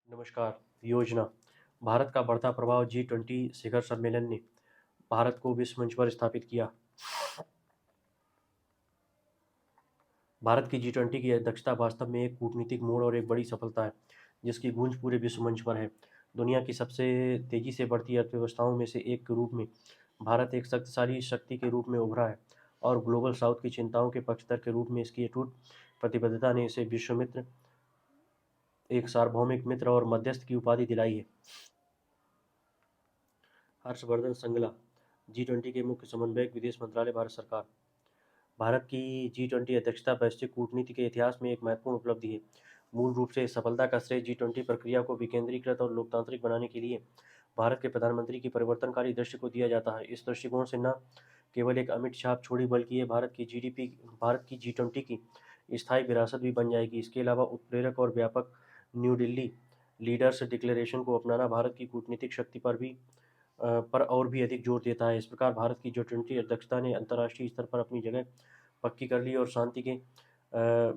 नमस्कार। योजना। भारत का बढ़ता प्रभाव जी20 शिखर सम्मेलन ने भारत को विश्व मंच पर स्थापित किया। भारत की जी20 की अध्यक्षता वास्तव में एक कूटनीतिक मोड़ और एक बड़ी सफलता है, जिसकी गूंज पूरे विश्व मंच पर है। दुनिया की सबसे तेजी से बढ़ती अर्थव्यवस्थाओं में से एक के रूप में भारत एक शक्तिशाली शक्ति के रूप में उभरा है और ग्लोबल साउथ की चिंताओं के पक्षधर के रूप में इसकी अटूट प्रतिबद्धता ने इसे विश्व मित्र, एक सार्वभौमिक मित्र और मध्यस्थ की उपाधि दिलाई है। हर्षवर्धन श्रृंगला, जी20 के मुख्य समन्वयक, विदेश मंत्रालय, भारत सरकार। भारत की जी20 अध्यक्षता वैश्विक कूटनीति के इतिहास में एक महत्वपूर्ण उपलब्धि है। मूल रूप से इस सफलता का श्रेय जी20 प्रक्रिया को विकेंद्रीकृत और लोकतांत्रिक बनाने के लिए भारत के प्रधानमंत्री की परिवर्तनकारी दृष्टि को दिया जाता है। इस दृष्टिकोण से न केवल एक अमिट छाप छोड़ी, बल्कि ये भारत की जी20 की स्थायी विरासत भी बन जाएगी। इसके अलावा उत्प्रेरक और व्यापक न्यू दिल्ली लीडर्स डिक्लेरेशन को अपनाना भारत की कूटनीतिक शक्ति पर और भी अधिक जोर देता है। इस प्रकार भारत की जी20 अध्यक्षता ने अंतर्राष्ट्रीय स्तर पर अपनी जगह पक्की कर ली और शांति के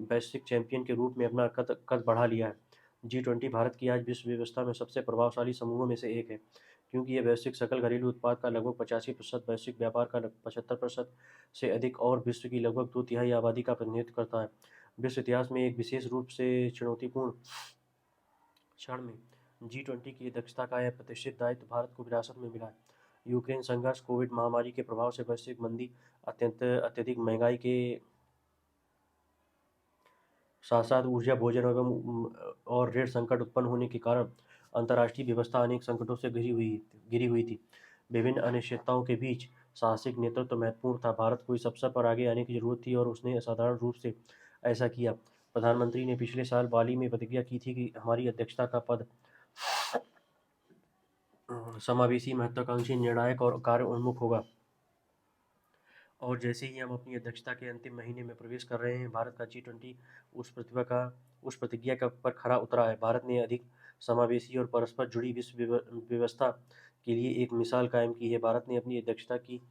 वैश्विक चैंपियन के रूप में अपना कद कद बढ़ा लिया है। जी20 भारत की आज विश्व व्यवस्था में सबसे प्रभावशाली समूहों में से एक है, क्योंकि यह वैश्विक सकल घरेलू उत्पाद का लगभग 85%, वैश्विक व्यापार का 75% से अधिक और विश्व की लगभग 2/3 आबादी का प्रतिनिधित्व करता है। विश्व इतिहास में एक विशेष रूप से चुनौतीपूर्ण क्षण में जी20 की अध्यक्षता का यह प्रतिष्ठित दायित्व भारत को विरासत में मिला है। यूक्रेन संघर्ष, कोविड महामारी के प्रभाव से वैश्विक मंदी, अत्यधिक महंगाई के साथ साथ ऊर्जा, भोजन और ऋण संकट उत्पन्न होने के कारण अंतर्राष्ट्रीय व्यवस्था अनेक संकटों से घिरी हुई थी। विभिन्न अनिश्चितताओं के बीच साहसिक नेतृत्व महत्वपूर्ण था। भारत को इस अवसर पर आगे आने की जरूरत थी और उसने असाधारण रूप से ऐसा किया। प्रधानमंत्री ने पिछले साल बाली में प्रतिज्ञा की थी कि हमारी अध्यक्षता का पद समावेशी, महत्वाकांक्षी, निर्णायक और कार्य उन्मुख होगा। और जैसे ही हम अपनी अध्यक्षता के अंतिम महीने में प्रवेश कर रहे हैं, भारत का जी20 उस प्रतिज्ञा का पर खरा उतरा है। भारत ने अधिक समावेशी और परस्पर जुड़ी विश्व व्यवस्था के लिए एक मिसाल कायम की है। भारत ने अपनी अध्यक्षता की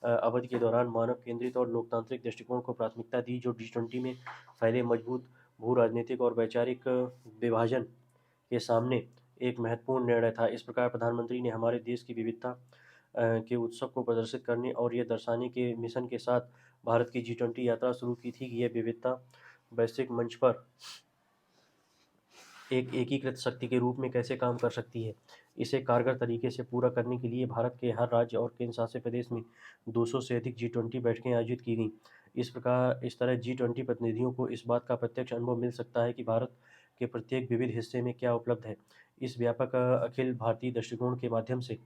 अवधि के दौरान मानव केंद्रित और लोकतांत्रिक दृष्टिकोण को प्राथमिकता दी, जो जी20 में फैले मजबूत भू राजनीतिक और वैचारिक विभाजन के सामने एक महत्वपूर्ण निर्णय था। इस प्रकार प्रधानमंत्री ने हमारे देश की विविधता के उत्सव को प्रदर्शित करने और यह दर्शाने के मिशन के साथ भारत की जी20 यात्रा शुरू की थी कि यह विविधता वैश्विक मंच पर एक एकीकृत शक्ति के रूप में कैसे काम कर सकती है। इसे कारगर तरीके से पूरा करने के लिए भारत के हर राज्य और केंद्र शासित प्रदेश में 200 से अधिक जी20 बैठकें आयोजित की गईं। इस तरह जी20 प्रतिनिधियों को इस बात का प्रत्यक्ष अनुभव मिल सकता है कि भारत के प्रत्येक विविध हिस्से में क्या उपलब्ध है। इस व्यापक अखिल भारतीय दृष्टिकोण के माध्यम से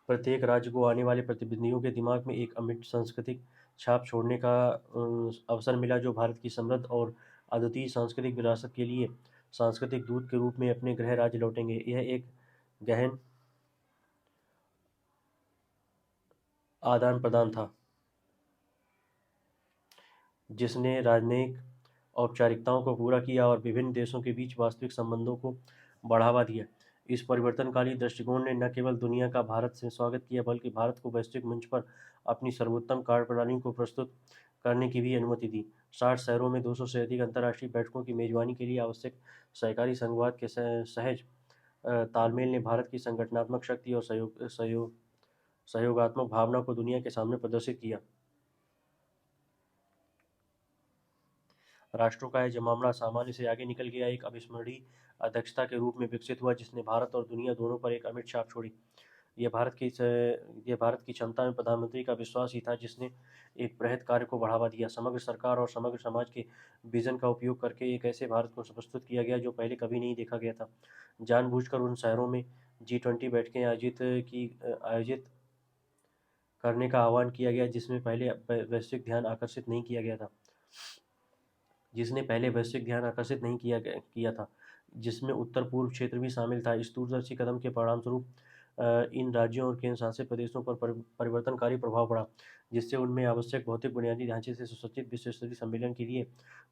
प्रत्येक राज्य को आने वाले प्रतिनिधियों के दिमाग में एक अमिट सांस्कृतिक छाप छोड़ने का अवसर मिला, जो भारत की समृद्ध और अद्वितीय सांस्कृतिक विरासत के लिए सांस्कृतिक दूत के रूप में अपने गृह राज्य लौटेंगे। यह एक गहन आदान प्रदान था, जिसने राजनयिक औपचारिकताओं को पूरा किया और विभिन्न देशों के बीच वास्तविक संबंधों को बढ़ावा दिया। इस परिवर्तनकारी दृष्टिकोण ने न केवल दुनिया का भारत से स्वागत किया, बल्कि भारत को वैश्विक मंच पर अपनी सर्वोत्तम कार्यप्रणाली को प्रस्तुत करने की भी अनुमति दी। 60 शहरों में 200 से अधिक अंतर्राष्ट्रीय बैठकों की मेजबानी के लिए आवश्यक सहकारी संघवाद के सहज तालमेल ने भारत की संगठनात्मक शक्ति और सहयोगात्मक भावना को दुनिया के सामने प्रदर्शित किया। राष्ट्रों का यह जमावड़ा सामान्य से आगे निकल गया, एक अविस्मरणीय अध्यक्षता के रूप में विकसित हुआ, जिसने भारत और दुनिया दोनों पर एक अमिट छाप छोड़ी। यह भारत की क्षमता में प्रधानमंत्री का विश्वास ही था, जिसने एक बृहद कार्य को बढ़ावा दिया। समग्र सरकार और समग्र समाज के विजन का उपयोग करके एक ऐसे भारत को प्रस्तुत किया गया जो पहले कभी नहीं देखा गया था। जानबूझकर उन शहरों में जी20 बैठकें आयोजित करने का आह्वान किया गया जिसमें पहले वैश्विक ध्यान आकर्षित नहीं किया गया था जिसने पहले वैश्विक ध्यान आकर्षित नहीं किया था, जिसमें उत्तर पूर्व क्षेत्र भी शामिल था। इस दूरदर्शी कदम के परिणामस्वरूप इन राज्यों और केंद्र शासित प्रदेशों पर परिवर्तनकारी प्रभाव पड़ा, जिससे उनमें आवश्यक भौतिक बुनियादी ढांचे से सुसज्जित विश्व स्तरीय सम्मेलन के लिए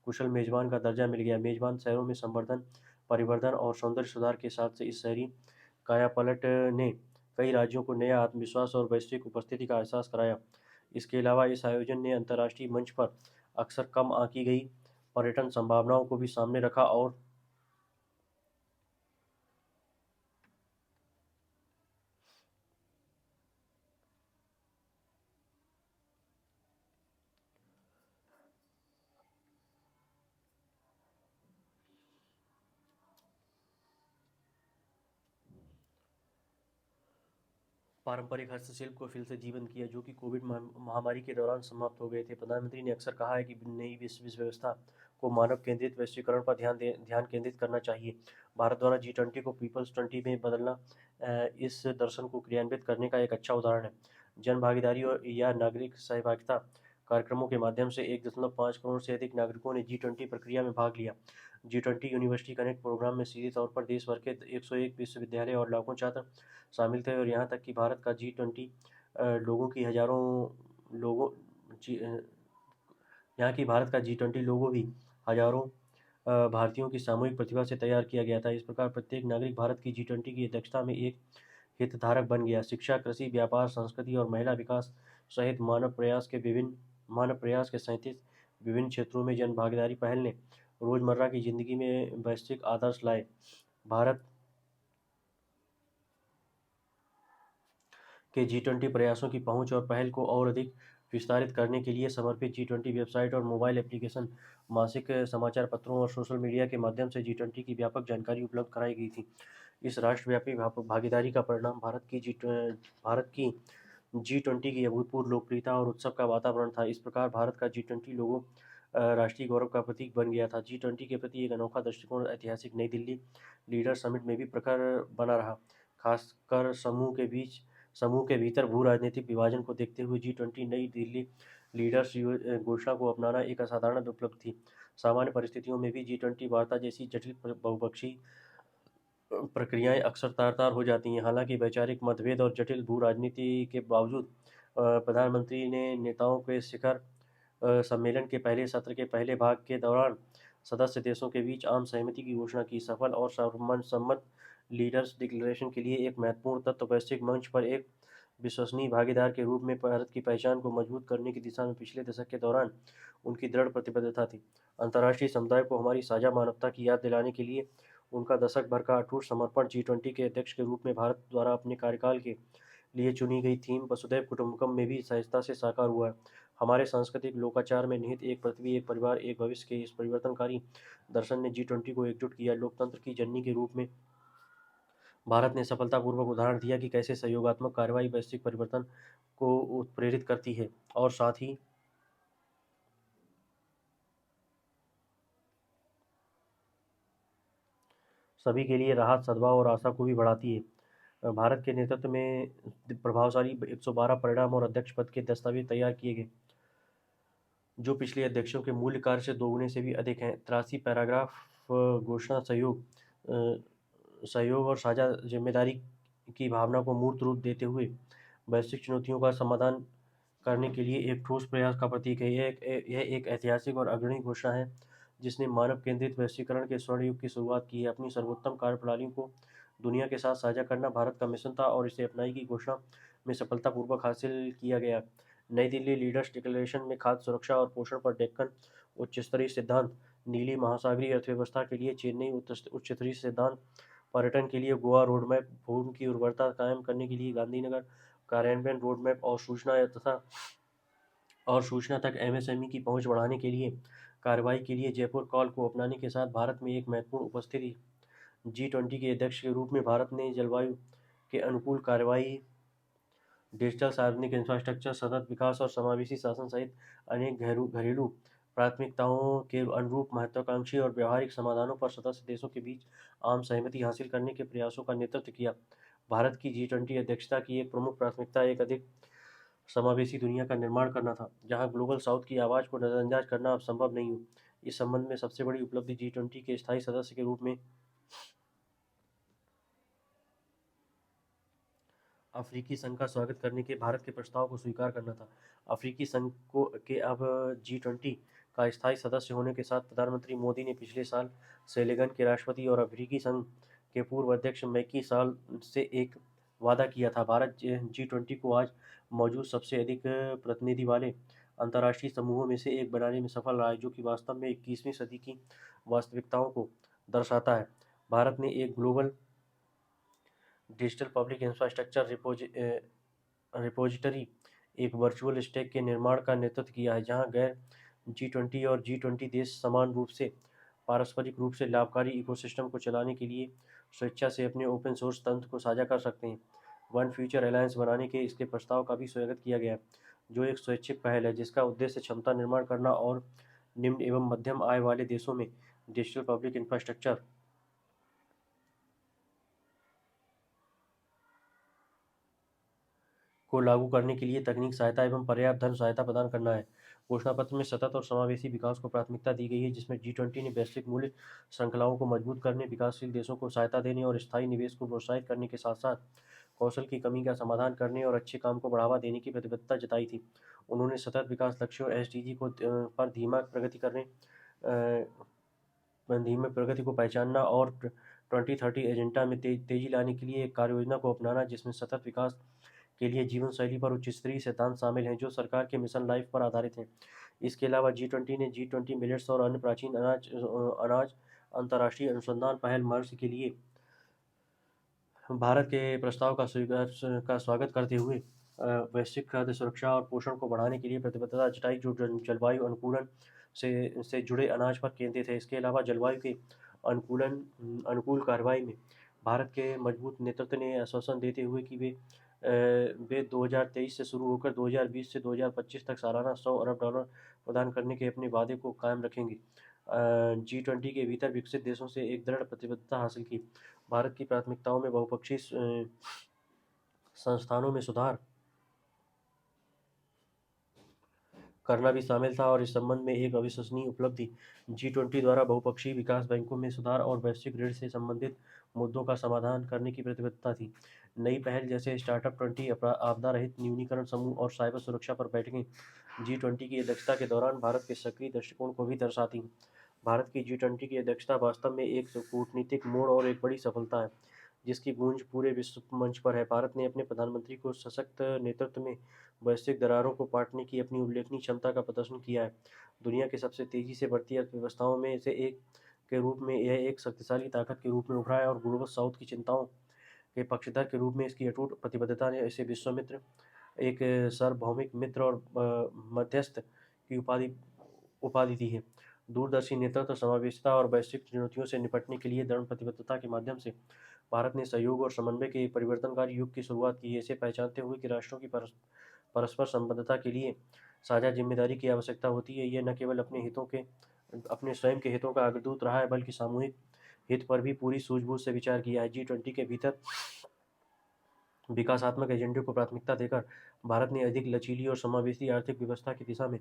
कुशल मेजबान का दर्जा मिल गया। मेजबान शहरों में संवर्धन, परिवर्धन और सौंदर्य सुधार के साथ से इस शहरी कायापलट ने कई राज्यों को नया आत्मविश्वास और वैश्विक उपस्थिति का एहसास कराया। इसके अलावा इस आयोजन ने अंतर्राष्ट्रीय मंच पर अक्सर कम आंकी गई पर्यटन संभावनाओं को भी सामने रखा और पारंपरिक हस्तशिल्प को फिर से जीवंत किया, जो कि कोविड महामारी के दौरान समाप्त हो गए थे। प्रधानमंत्री ने अक्सर कहा है कि नई विश्व व्यवस्था को मानव केंद्रित वैश्वीकरण पर ध्यान केंद्रित करना चाहिए। भारत द्वारा G20 को पीपल्स 20 में बदलना इस दर्शन को क्रियान्वित करने का एक अच्छा उदाहरण है। जन भागीदारी और या नागरिक सहभागिता कार्यक्रमों के माध्यम से 1.5 करोड़ से अधिक नागरिकों ने G20 प्रक्रिया में भाग लिया। G20 यूनिवर्सिटी कनेक्ट प्रोग्राम में सीधे तौर पर देश भर के 101 विश्वविद्यालय और लाखों छात्र शामिल थे, और यहाँ तक कि भारत का G20 लोगों की हजारों लोगों यहाँ की भारत का G20 लोगो भी हजारों भारतीयों की सामूहिक प्रतिभा से तैयार किया गया था। इस प्रकार प्रत्येक नागरिक भारत की G20 की अध्यक्षता में एक हितधारक बन गया। शिक्षा, कृषि, व्यापार, संस्कृति और महिला विकास सहित मानव प्रयास के 37 विभिन्न क्षेत्रों में जन भागीदारी पहल ने रोजमर्रा की जिंदगी में वैश्विक आदर्श लाए। भारत के G20 प्रयासों की पहुंच और पहल को और अधिक विस्तारित करने के लिए समर्पित G20 वेबसाइट और मोबाइल एप्लीकेशन, मासिक समाचार पत्रों और सोशल मीडिया के माध्यम से G20 की व्यापक जानकारी उपलब्ध कराई गई थी। इस राष्ट्रव्यापी भागीदारी का परिणाम भारत की G20 की अभूतपूर्व लोकप्रियता और उत्सव का वातावरण था। इस प्रकार भारत का G20 लोगों राष्ट्रीय गौरव का प्रतीक बन गया था। G20 के प्रति एक अनोखा दृष्टिकोण ऐतिहासिक नई दिल्ली लीडर समिट में भी प्रखर बना रहा। खासकर समूह के भीतर भू राजनीतिक विभाजन को देखते हुए G20 नई दिल्ली लीडर्स घोषणा को अपनाना एक असाधारण उपलब्धि थी। सामान्य परिस्थितियों में भी G20 वार्ता जैसी जटिल बहुपक्षीय प्रक्रियाएं अक्सर तार-तार हो जाती हैं। हालांकि वैचारिक मतभेद और जटिल भू राजनीति के बावजूद प्रधानमंत्री ने नेताओं के शिखर सम्मेलन के पहले सत्र के पहले भाग के दौरान सदस्य देशों के बीच आम सहमति की घोषणा की। सफल और सर्वसम्मत लीडर्स डिक्लेरेशन के लिए एक महत्वपूर्ण तत्व वैश्विक मंच पर एक विश्वसनीय भागीदार के रूप में भारत की पहचान को मजबूत करने की दिशा में पिछले दशक के दौरान उनकी दृढ़ प्रतिबद्धता थी। अंतर्राष्ट्रीय समुदाय को हमारी साझा मानवता की याद दिलाने के लिए उनका दशक भर का अटूट समर्पण G20 के अध्यक्ष के रूप में भारत द्वारा अपने कार्यकाल के लिए चुनी गई थीम वसुधैव कुटुंबकम में भी सहजता से साकार हुआ है। हमारे सांस्कृतिक लोकाचार में निहित एक पृथ्वी, एक परिवार, एक भविष्य के इस परिवर्तनकारी दर्शन ने G20 को एकजुट किया। लोकतंत्र की जननी के रूप में भारत ने सफलतापूर्वक उदाहरण दिया कि कैसे सहयोगात्मक कार्रवाई वैश्विक परिवर्तन को उत्प्रेरित करती है और साथ ही सभी के लिए राहत, सद्भाव और आशा को भी बढ़ाती है। भारत के नेतृत्व में प्रभावशाली 112 परिणाम और अध्यक्ष पद के दस्तावेज तैयार किए गए, जो पिछले अध्यक्षों के मूल कार्य से दोगुने से भी अधिक हैं। 83 पैराग्राफ घोषणा सहयोग और साझा जिम्मेदारी की भावना को मूर्त रूप देते हुए वैश्विक चुनौतियों का समाधान करने के लिए एक ठोस प्रयास का प्रतीक है। यह एक ऐतिहासिक और अग्रणी घोषणा है जिसने मानव केंद्रित वैश्वीकरण के स्वर्ण युग की शुरुआत की है। अपनी सर्वोत्तम कार्यप्रणालियों को दुनिया के साथ साझा करना भारत का मिशन था और इसे अपनाई की घोषणा में सफलतापूर्वक हासिल किया गया। नई दिल्ली लीडर्स डिक्लेरेशन में खाद्य सुरक्षा और पोषण पर डेक्कन उच्च स्तरीय सिद्धांत, नीली महासागरीय अर्थव्यवस्था के लिए चेन्नई उच्च स्तरीय सिद्धांत, पर्यटन के लिए गोवा रोडमैप, भूमि की उर्वरता कायम करने के लिए गांधीनगर कार्यान्वयन रोडमैप और सूचना तक MSME की पहुंच बढ़ाने के लिए कार्रवाई के लिए जयपुर कॉल को अपनाने के साथ भारत में एक महत्वपूर्ण उपस्थिति। G20 के अध्यक्ष के रूप में भारत ने जलवायु के अनुकूल कार्रवाई, डिजिटल सार्वजनिक इंफ्रास्ट्रक्चर, सतत विकास और समावेशी शासन सहित अनेक घरेलू प्राथमिकताओं के अनुरूप महत्वाकांक्षी और व्यवहारिक समाधानों पर सदस्य देशों के बीच आम सहमति हासिल करने के प्रयासों का नेतृत्व किया। भारत की G20 अध्यक्षता की एक प्रमुख प्राथमिकता एक अधिक समावेशी दुनिया का निर्माण करना था, जहां ग्लोबल साउथ की आवाज़ को नज़रअंदाज करना अब संभव नहीं हो। इस संबंध में सबसे बड़ी उपलब्धि G20 के स्थायी सदस्य के रूप में अफ्रीकी संघ का स्वागत करने के भारत के प्रस्ताव को स्वीकार करना था। अफ्रीकी संघ के अब G20 का स्थायी सदस्य होने के साथ प्रधानमंत्री मोदी ने पिछले साल सेनेगल के राष्ट्रपति और अफ्रीकी संघ के पूर्व अध्यक्ष मैकी साल से एक वादा किया था। भारत G20 को आज मौजूद सबसे अधिक प्रतिनिधि वाले अंतर्राष्ट्रीय समूहों में से एक बनाने में सफल रहा है, जो कि वास्तव में 21वीं सदी की वास्तविकताओं को दर्शाता है। भारत ने एक global digital public infrastructure repository, एक वर्चुअल स्टैक के निर्माण का नेतृत्व किया है, जहां गैर G20 और G20 देश समान रूप से पारस्परिक रूप से लाभकारी इकोसिस्टम को चलाने के लिए स्वेच्छा से अपने ओपन सोर्स तंत्र को साझा कर सकते हैं। वन फ्यूचर अलायंस बनाने के इसके प्रस्ताव का भी स्वागत किया गया, जो एक स्वैच्छिक पहल है जिसका उद्देश्य क्षमता निर्माण करना और निम्न एवं मध्यम आय वाले देशों में डिजिटल पब्लिक इंफ्रास्ट्रक्चर को लागू करने के लिए तकनीक सहायता एवं पर्याप्त धन सहायता प्रदान करना है। घोषणापत्र में सतत और समावेशी विकास को प्राथमिकता दी गई है, जिसमें G20 ने वैश्विक मूल्य श्रृंखलाओं को मजबूत करने, विकासशील देशों को सहायता देने और स्थायी निवेश को प्रोत्साहित करने के साथ साथ कौशल की कमी का समाधान करने और अच्छे काम को बढ़ावा देने की प्रतिबद्धता जताई थी। उन्होंने सतत विकास लक्ष्यों SDG को पर धीमी प्रगति को पहचानना और 2030 एजेंडा में तेजी लाने के लिए एक कार्य योजना को अपनाना, जिसमें सतत विकास के लिए जीवन शैली पर उच्च स्तरीय सिद्धांत शामिल हैं जो सरकार के मिशन लाइफ पर आधारित हैं। इसके अलावा G20 ने G20 मिलेट्स और अन्य प्राचीन अनाज अंतर्राष्ट्रीय अनुसंधान पहल मार्च के लिए भारत के प्रस्ताव का स्वागत करते हुए वैश्विक खाद्य सुरक्षा और पोषण को बढ़ाने के लिए प्रतिबद्धता जताई, जो जलवायु अनुकूलन से जुड़े अनाज पर केंद्रित है। इसके अलावा जलवायु के अनुकूल कार्रवाई में भारत के मजबूत नेतृत्व ने आश्वासन देते हुए कि वे 2023 से शुरू होकर 2020 से 2025 तक सालाना $100 अरब प्रदान करने के अपने वादे को कायम रखेंगे। G20 के भीतर विकसित देशों से एक दृढ़ प्रतिबद्धता हासिल की। भारत की प्राथमिकताओं में बहुपक्षीय संस्थानों में सुधार करना भी शामिल था और इस संबंध में एक अविश्वसनीय उपलब्धि G20 द्वारा बहुपक्षीय विकास बैंकों में सुधार और वैश्विक ऋण से संबंधित मुद्दों का समाधान करने की प्रतिबद्धता थी। नई पहल जैसे स्टार्टअप 20, आपदा रहित न्यूनीकरण समूह और साइबर सुरक्षा पर बैठकें G20 की अध्यक्षता के दौरान भारत के सक्रिय दृष्टिकोण को भी दर्शाती हैं। भारत की G20 की अध्यक्षता वास्तव में एक कूटनीतिक मोड़ और एक बड़ी सफलता है, जिसकी गूंज पूरे विश्व मंच पर है। भारत ने अपने प्रधानमंत्री को सशक्त नेतृत्व में वैश्विक दरारों को पाटने की अपनी उल्लेखनीय क्षमता का प्रदर्शन किया है। दुनिया के सबसे तेजी से बढ़ती अर्थव्यवस्थाओं में से एक के रूप में यह एक शक्तिशाली ताकत के रूप में उभरा है और ग्लोबल साउथ की चिंताओं के पक्षधर के रूप में इसकी अटूट प्रतिबद्धता ने इसे विश्व मित्र, एक सार्वभौमिक मित्र और मध्यस्थ की उपाधि दी है। दूरदर्शी नेतृत्व, समावेशिता और वैश्विक चुनौतियों से निपटने के लिए दृढ़ प्रतिबद्धता के माध्यम से भारत ने सहयोग और समन्वय के एक परिवर्तनकारी युग की शुरुआत की है। इसे पहचानते हुए कि राष्ट्रों की परस्पर संबद्धता के लिए साझा जिम्मेदारी की आवश्यकता होती है, यह न केवल अपने स्वयं के हितों का अग्रदूत रहा है, बल्कि सामूहिक हित पर भी पूरी सूझबूझ से विचार किया है। G20 के भीतर विकासात्मक एजेंडे को प्राथमिकता देकर भारत ने अधिक लचीली और समावेशी आर्थिक व्यवस्था की दिशा में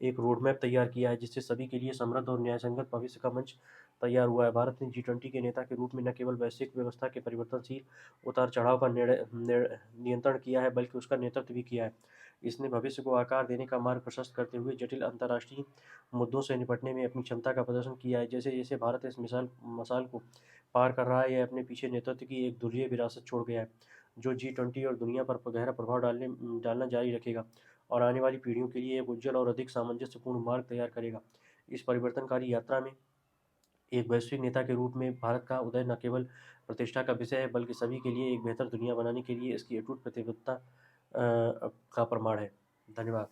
एक रोडमैप तैयार किया है, जिससे सभी के लिए समृद्ध और न्यायसंगत भविष्य का मंच तैयार हुआ है। भारत ने G20 के नेता के रूप में न केवल वैश्विक व्यवस्था के परिवर्तनशील उतार चढ़ाव का नियंत्रण किया है, बल्कि उसका नेतृत्व भी किया है। इसने भविष्य को आकार देने का मार्ग प्रशस्त करते हुए जटिल अंतर्राष्ट्रीय मुद्दों से निपटने में अपनी क्षमता का प्रदर्शन किया है। जैसे जैसे भारत इस मसाल को पार कर रहा है, यह अपने पीछे नेतृत्व की एक दुर्लभ विरासत छोड़ गया है, जो G20 और दुनिया पर गहरा प्रभाव डालना जारी रखेगा और आने वाली पीढ़ियों के लिए एक उज्जवल और अधिक सामंजस्यपूर्ण मार्ग तैयार करेगा। इस परिवर्तनकारी यात्रा में एक वैश्विक नेता के रूप में भारत का उदय न केवल प्रतिष्ठा का विषय है, बल्कि सभी के लिए एक बेहतर दुनिया बनाने के लिए इसकी अटूट प्रतिबद्धता का प्रमाण है। धन्यवाद।